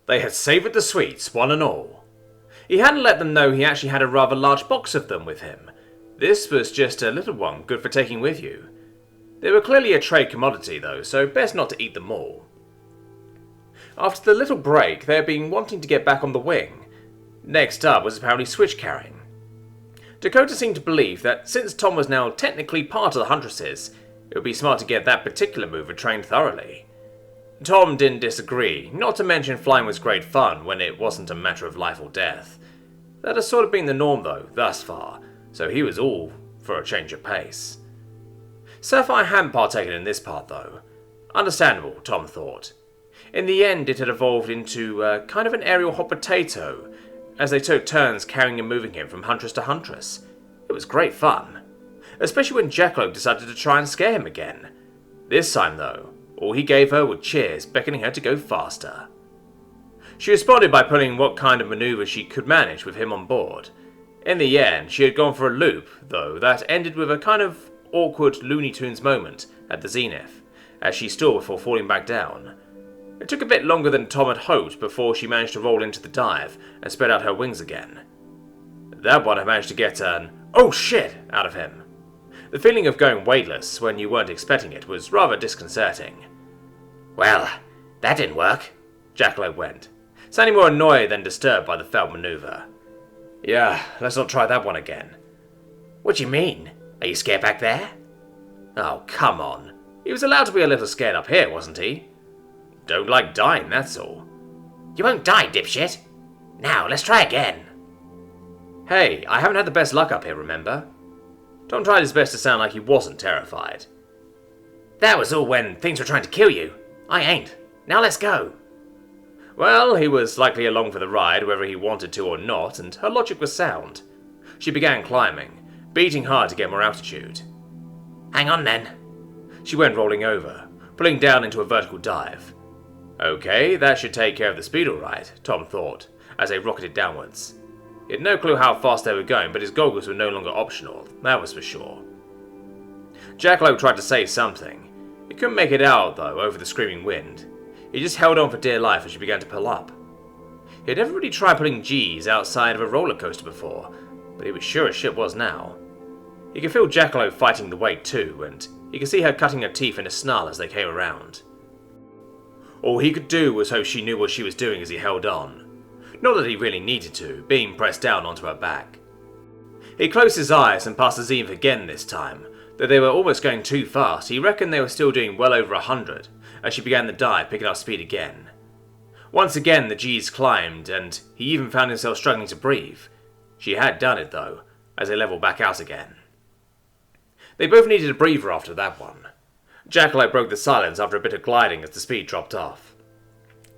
They had savoured the sweets, one and all. He hadn't let them know he actually had a rather large box of them with him. This was just a little one, good for taking with you. They were clearly a trade commodity though, so best not to eat them all. After the little break, they had been wanting to get back on the wing. Next up was apparently switch carrying. Dakota seemed to believe that since Tom was now technically part of the Huntresses, it would be smart to get that particular mover trained thoroughly. Tom didn't disagree, not to mention flying was great fun when it wasn't a matter of life or death. That has sort of been the norm though, thus far, so he was all for a change of pace. Sapphire hadn't partaken in this part though. Understandable, Tom thought. In the end it had evolved into kind of an aerial hot potato, as they took turns carrying and moving him from Huntress to Huntress. It was great fun, especially when Jackalope decided to try and scare him again. This time though, all he gave her were cheers, beckoning her to go faster. She responded by pulling what kind of manoeuvre she could manage with him on board. In the end, she had gone for a loop, though, that ended with a kind of awkward Looney Tunes moment at the zenith, as she stalled before falling back down. It took a bit longer than Tom had hoped before she managed to roll into the dive and spread out her wings again. That one had managed to get an "oh shit" out of him. The feeling of going weightless when you weren't expecting it was rather disconcerting. Well, that didn't work, Jackalope went, sounding more annoyed than disturbed by the failed manoeuvre. Yeah, let's not try that one again. What do you mean? Are you scared back there? Oh, come on. He was allowed to be a little scared up here, wasn't he? Don't like dying, that's all. You won't die, dipshit. Now, let's try again. Hey, I haven't had the best luck up here, remember? Tom tried his best to sound like he wasn't terrified. That was all when things were trying to kill you. I ain't. Now let's go. Well, he was likely along for the ride whether he wanted to or not, and her logic was sound. She began climbing, beating hard to get more altitude. Hang on then. She went rolling over, pulling down into a vertical dive. Okay, that should take care of the speed all right, Tom thought, as they rocketed downwards. He had no clue how fast they were going, but his goggles were no longer optional, that was for sure. Jackalope tried to say something. He couldn't make it out, though, over the screaming wind. He just held on for dear life as she began to pull up. He had never really tried putting G's outside of a roller coaster before, but he was sure as shit was now. He could feel Jackalope fighting the weight too, and he could see her cutting her teeth in a snarl as they came around. All he could do was hope she knew what she was doing as he held on. Not that he really needed to, being pressed down onto her back. He closed his eyes and passed the zenith again this time. Though they were almost going too fast, he reckoned they were still doing well over 100, as she began the dive, picking up speed again. Once again the G's climbed, and he even found himself struggling to breathe. She had done it though, as they levelled back out again. They both needed a breather after that one. Jackalope broke the silence after a bit of gliding as the speed dropped off.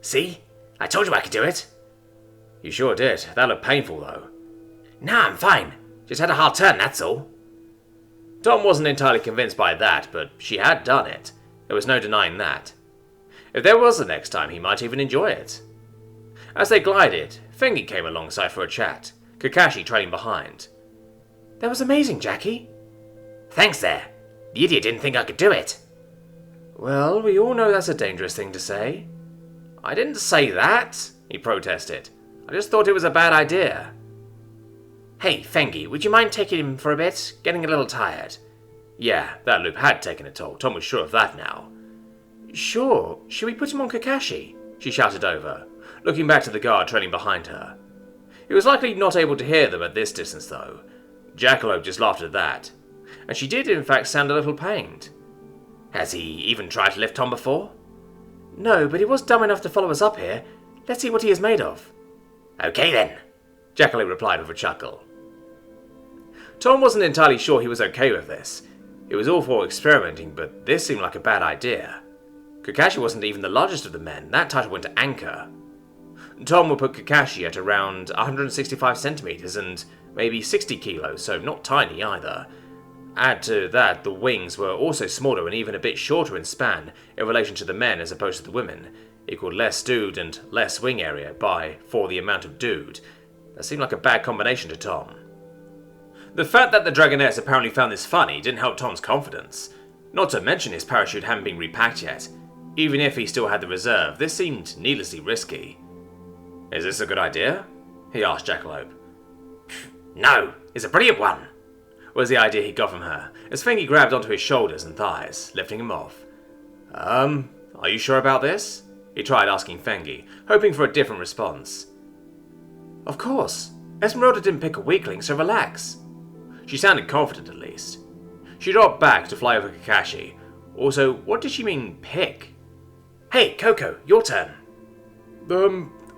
See? I told you I could do it. You sure did. That looked painful though. Nah, I'm fine. Just had a hard turn, that's all. Tom wasn't entirely convinced by that, but she had done it. There was no denying that. If there was the next time, he might even enjoy it. As they glided, Fengi came alongside for a chat, Kakashi trailing behind. That was amazing, Jackie. Thanks there. The idiot didn't think I could do it. Well, we all know that's a dangerous thing to say. I didn't say that, he protested. I just thought it was a bad idea. Hey, Fengi, would you mind taking him for a bit? Getting a little tired. Yeah, that loop had taken a toll. Tom was sure of that now. Sure. Should we put him on Kakashi? She shouted over, looking back to the guard trailing behind her. He was likely not able to hear them at this distance, though. Jackalope just laughed at that. And she did, in fact, sound a little pained. Has he even tried to lift Tom before? No, but he was dumb enough to follow us up here. Let's see what he is made of. Okay, then, Jackalope replied with a chuckle. Tom wasn't entirely sure he was okay with this. It was all for experimenting, but this seemed like a bad idea. Kakashi wasn't even the largest of the men. That title went to Anchor. Tom would put Kakashi at around 165 centimeters and maybe 60 kilos, so not tiny either. Add to that, the wings were also smaller and even a bit shorter in span in relation to the men as opposed to the women, equaled less dude and less wing area for the amount of dude. That seemed like a bad combination to Tom. The fact that the Dragonettes apparently found this funny didn't help Tom's confidence. Not to mention his parachute hadn't been repacked yet. Even if he still had the reserve, this seemed needlessly risky. Is this a good idea? He asked Jackalope. No, it's a brilliant one, was the idea he got from her, as Fengi grabbed onto his shoulders and thighs, lifting him off. Are you sure about this? He tried asking Fengi, hoping for a different response. Of course. Esmeralda didn't pick a weakling, so relax. She sounded confident at least. She dropped back to fly over Kakashi. Also, what did she mean, pick? Hey, Coco, your turn.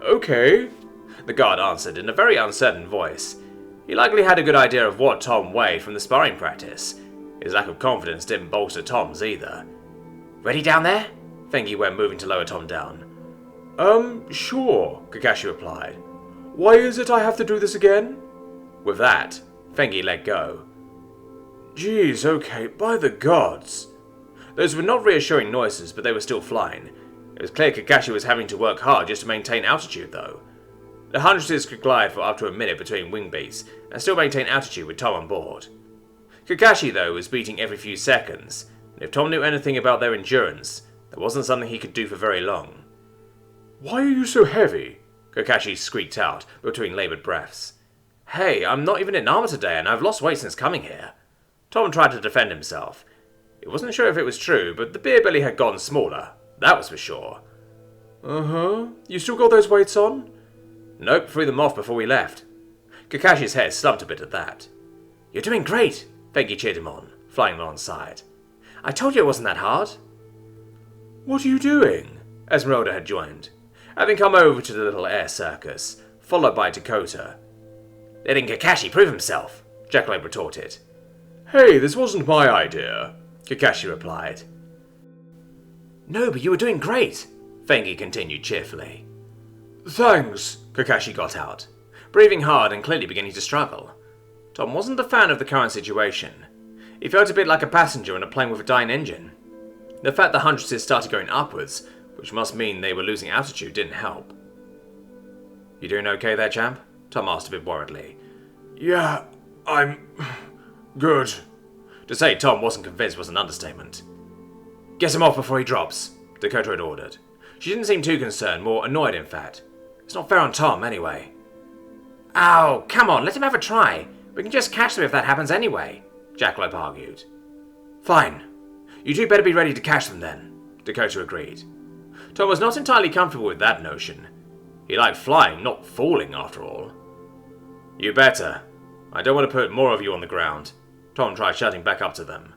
Okay. The guard answered in a very uncertain voice. He likely had a good idea of what Tom weighed from the sparring practice. His lack of confidence didn't bolster Tom's either. Ready down there? Fengi went, moving to lower Tom down. Sure, Kakashi replied. Why is it I have to do this again? With that, Fengi let go. Geez, okay, by the gods. Those were not reassuring noises, but they were still flying. It was clear Kakashi was having to work hard just to maintain altitude, though. The Huntresses could glide for up to a minute between wing beats, and still maintain altitude with Tom on board. Kakashi, though, was beating every few seconds, and if Tom knew anything about their endurance, that wasn't something he could do for very long. Why are you so heavy? Kakashi squeaked out between laboured breaths. Hey, I'm not even in armour today, and I've lost weight since coming here. Tom tried to defend himself. He wasn't sure if it was true, but the beer belly had gotten smaller, that was for sure. Uh-huh. You still got those weights on? Nope, threw them off before we left. Kakashi's head slumped a bit at that. You're doing great, Fengi cheered him on, flying alongside. I told you it wasn't that hard. What are you doing? Esmeralda had joined, having come over to the little air circus, followed by Dakota. Letting Kakashi prove himself, Jackalope retorted. Hey, this wasn't my idea, Kakashi replied. No, but you were doing great, Fengi continued cheerfully. Thanks, Kakashi got out, breathing hard and clearly beginning to struggle. Tom wasn't a fan of the current situation. He felt a bit like a passenger in a plane with a dying engine. The fact the Huntresses started going upwards, which must mean they were losing altitude, didn't help. You doing okay there, champ? Tom asked a bit worriedly. Yeah, I'm good. To say Tom wasn't convinced was an understatement. Get him off before he drops, Dakota had ordered. She didn't seem too concerned, more annoyed in fact. It's not fair on Tom, anyway. Oh, come on, let him have a try. We can just catch them if that happens anyway, Jackalope argued. Fine. You two better be ready to catch them then, Dakota agreed. Tom was not entirely comfortable with that notion. He liked flying, not falling, after all. You better. I don't want to put more of you on the ground. Tom tried shouting back up to them.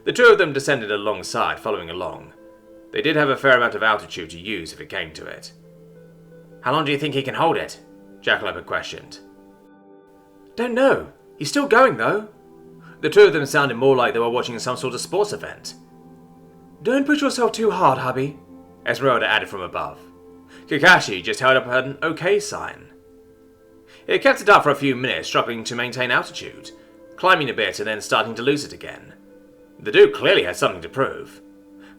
The two of them descended alongside, following along. They did have a fair amount of altitude to use if it came to it. How long do you think he can hold it? Jackalope had questioned. Don't know. He's still going, though. The two of them sounded more like they were watching some sort of sports event. Don't push yourself too hard, hubby, Esmeralda added from above. Kakashi just held up an okay sign. He had kept it up for a few minutes, struggling to maintain altitude, climbing a bit and then starting to lose it again. The dude clearly had something to prove.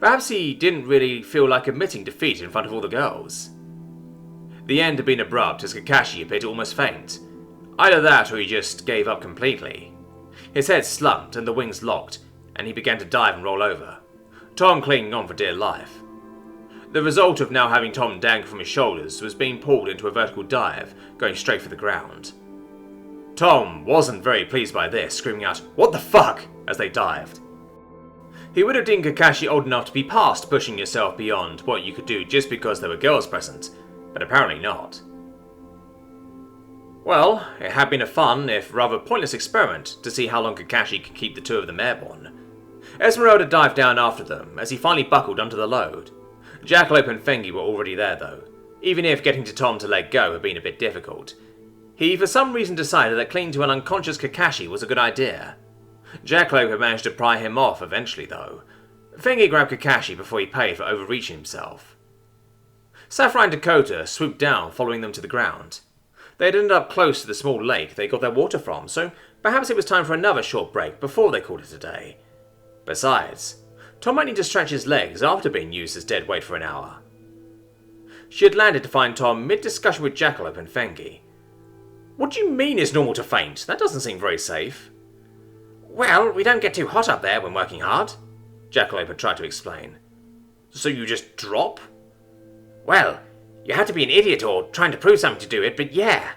Perhaps he didn't really feel like admitting defeat in front of all the girls. The end had been abrupt as Kakashi appeared to almost faint. Either that or he just gave up completely. His head slumped and the wings locked, and he began to dive and roll over, Tom clinging on for dear life. The result of now having Tom dangle from his shoulders was being pulled into a vertical dive, going straight for the ground. Tom wasn't very pleased by this, screaming out, "What the fuck?" as they dived. He would have deemed Kakashi old enough to be past pushing yourself beyond what you could do just because there were girls present, but apparently not. Well, it had been a fun, if rather pointless experiment to see how long Kakashi could keep the two of them airborne. Esmeralda dived down after them as he finally buckled under the load. Jackalope and Fengi were already there though, even if getting to Tom to let go had been a bit difficult. He for some reason decided that clinging to an unconscious Kakashi was a good idea. Jackalope had managed to pry him off eventually though. Fengi grabbed Kakashi before he paid for overreaching himself. Sapphire and Dakota swooped down, following them to the ground. They had ended up close to the small lake they got their water from, so perhaps it was time for another short break before they called it a day. Besides, Tom might need to stretch his legs after being used as dead weight for an hour. She had landed to find Tom mid-discussion with Jackalope and Fengi. What do you mean it's normal to faint? That doesn't seem very safe. Well, we don't get too hot up there when working hard, Jackalope had tried to explain. So you just drop? Well, You had to be an idiot or trying to prove something to do it, but yeah.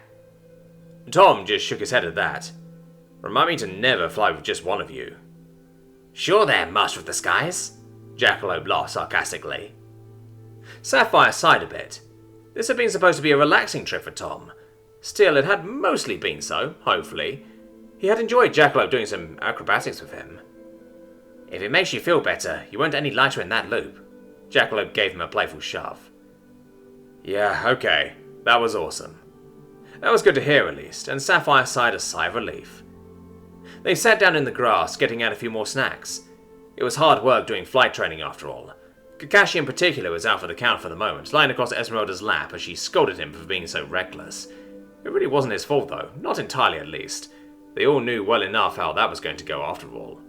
Tom just shook his head at that. Remind me to never fly with just one of you. Sure there, Master of the Skies, Jackalope laughed sarcastically. Sapphire sighed a bit. This had been supposed to be a relaxing trip for Tom. Still, it had mostly been so, hopefully. He had enjoyed Jackalope doing some acrobatics with him. If it makes you feel better, you weren't any lighter in that loop. Jackalope gave him a playful shove. Yeah, okay. That was awesome. That was good to hear at least, and Sapphire sighed a sigh of relief. They sat down in the grass, getting out a few more snacks. It was hard work doing flight training after all. Kakashi in particular was out for the count for the moment, lying across Esmeralda's lap as she scolded him for being so reckless. It really wasn't his fault though, not entirely at least. They all knew well enough how that was going to go after all.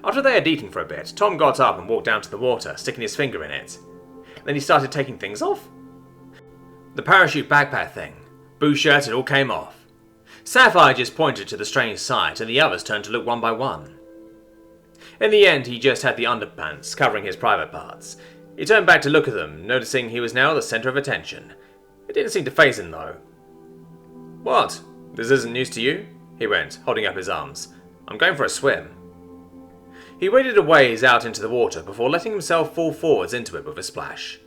After they had eaten for a bit, Tom got up and walked down to the water, sticking his finger in it. Then he started taking things off. The parachute backpack thing, Boo's shirt, it all came off. Sapphire just pointed to the strange sight, and the others turned to look one by one. In the end, he just had the underpants covering his private parts. He turned back to look at them, noticing he was now the centre of attention. It didn't seem to faze him, though. What? This isn't news to you? He went, holding up his arms. I'm going for a swim. He waded a ways out into the water before letting himself fall forwards into it with a splash.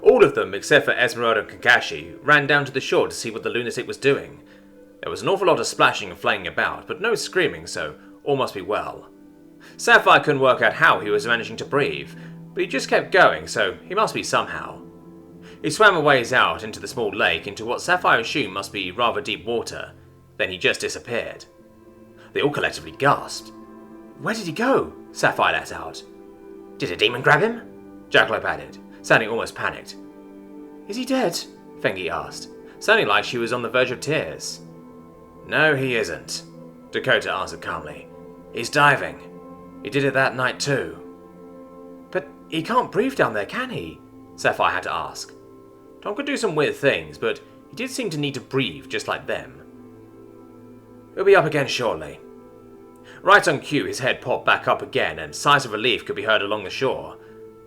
All of them, except for Esmeralda and Kakashi, ran down to the shore to see what the lunatic was doing. There was an awful lot of splashing and flailing about, but no screaming, so all must be well. Sapphire couldn't work out how he was managing to breathe, but he just kept going, so he must be somehow. He swam a ways out into the small lake into what Sapphire assumed must be rather deep water. Then he just disappeared. They all collectively gasped. Where did he go? Sapphire let out. Did a demon grab him? Jackalope added, sounding almost panicked. Is he dead? Fengi asked, sounding like she was on the verge of tears. No, he isn't, Dakota answered calmly. He's diving. He did it that night too. But he can't breathe down there, can he? Sapphire had to ask. Tom could do some weird things, but he did seem to need to breathe just like them. He'll be up again shortly. Right on cue, his head popped back up again, and sighs of relief could be heard along the shore.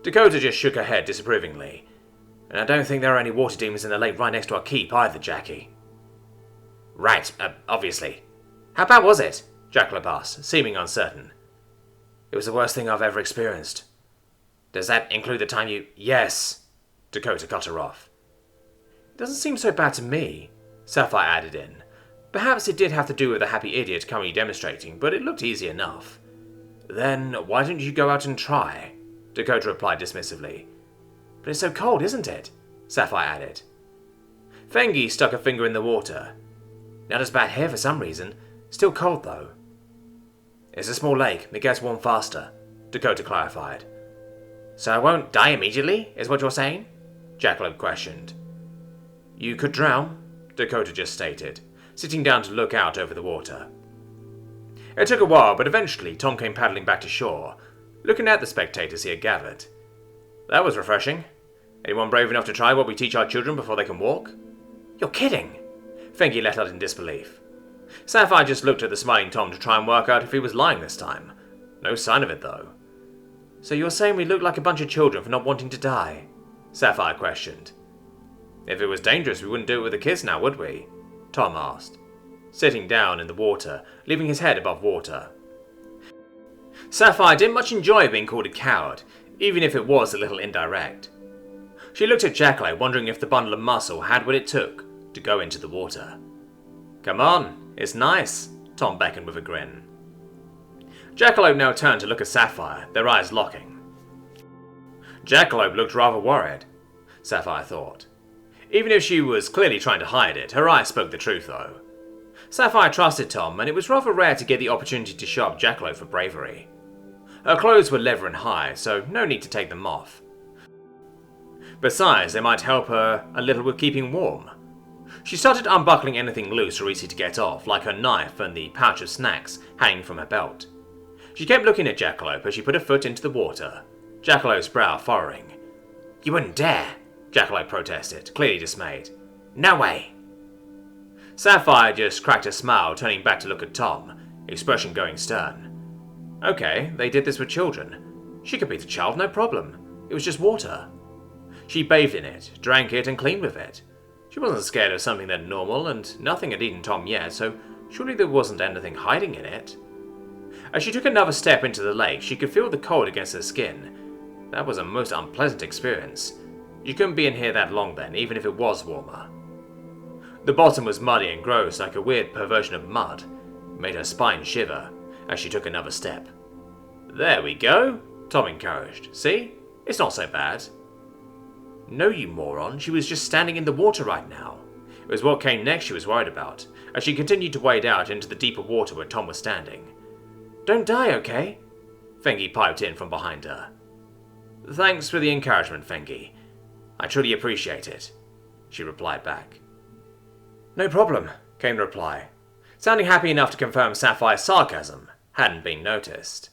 Dakota just shook her head disapprovingly. And I don't think there are any water demons in the lake right next to our keep either, Jackie. Right, obviously. How bad was it? Jackalope asked, seeming uncertain. It was the worst thing I've ever experienced. Does that include the time you... Yes, Dakota cut her off. It doesn't seem so bad to me, Sapphire added in. Perhaps it did have to do with the happy idiot currently demonstrating, but it looked easy enough. Then why don't you go out and try? Dakota replied dismissively. But it's so cold, isn't it? Sapphire added. Fengi stuck a finger in the water. Not as bad here for some reason. Still cold though. It's a small lake. It gets warm faster, Dakota clarified. So I won't die immediately, is what you're saying? Jackalope questioned. You could drown, Dakota just stated, sitting down to look out over the water. It took a while, but eventually Tom came paddling back to shore, looking at the spectators he had gathered. That was refreshing. Anyone brave enough to try what we teach our children before they can walk? You're kidding! Fengi let out in disbelief. Sapphire just looked at the smiling Tom to try and work out if he was lying this time. No sign of it, though. So you're saying we look like a bunch of children for not wanting to die? Sapphire questioned. If it was dangerous, we wouldn't do it with the kids now, would we? Tom asked, sitting down in the water, leaving his head above water. Sapphire didn't much enjoy being called a coward, even if it was a little indirect. She looked at Jackalope, wondering if the bundle of muscle had what it took to go into the water. Come on, it's nice, Tom beckoned with a grin. Jackalope now turned to look at Sapphire, their eyes locking. Jackalope looked rather worried, Sapphire thought. Even if she was clearly trying to hide it, her eyes spoke the truth though. Sapphire trusted Tom, and it was rather rare to get the opportunity to show up Jackalope for bravery. Her clothes were leather and high, so no need to take them off. Besides, they might help her a little with keeping warm. She started unbuckling anything loose or easy to get off, like her knife and the pouch of snacks hanging from her belt. She kept looking at Jackalope as she put her foot into the water, Jackalope's brow furrowing. You wouldn't dare, Jackalope protested, clearly dismayed. No way. Sapphire just cracked a smile, turning back to look at Tom, expression going stern. Okay, they did this with children. She could beat a child, no problem. It was just water. She bathed in it, drank it, and cleaned with it. She wasn't scared of something that normal, and nothing had eaten Tom yet, so surely there wasn't anything hiding in it. As she took another step into the lake, she could feel the cold against her skin. That was a most unpleasant experience. You couldn't be in here that long then, even if it was warmer. The bottom was muddy and gross, like a weird perversion of mud. It made her spine shiver as she took another step. There we go, Tom encouraged. See? It's not so bad. No, you moron. She was just standing in the water right now. It was what came next she was worried about, as she continued to wade out into the deeper water where Tom was standing. Don't die, okay? Fengi piped in from behind her. Thanks for the encouragement, Fengi. I truly appreciate it, she replied back. No problem, came the reply, sounding happy enough to confirm Sapphire's sarcasm hadn't been noticed.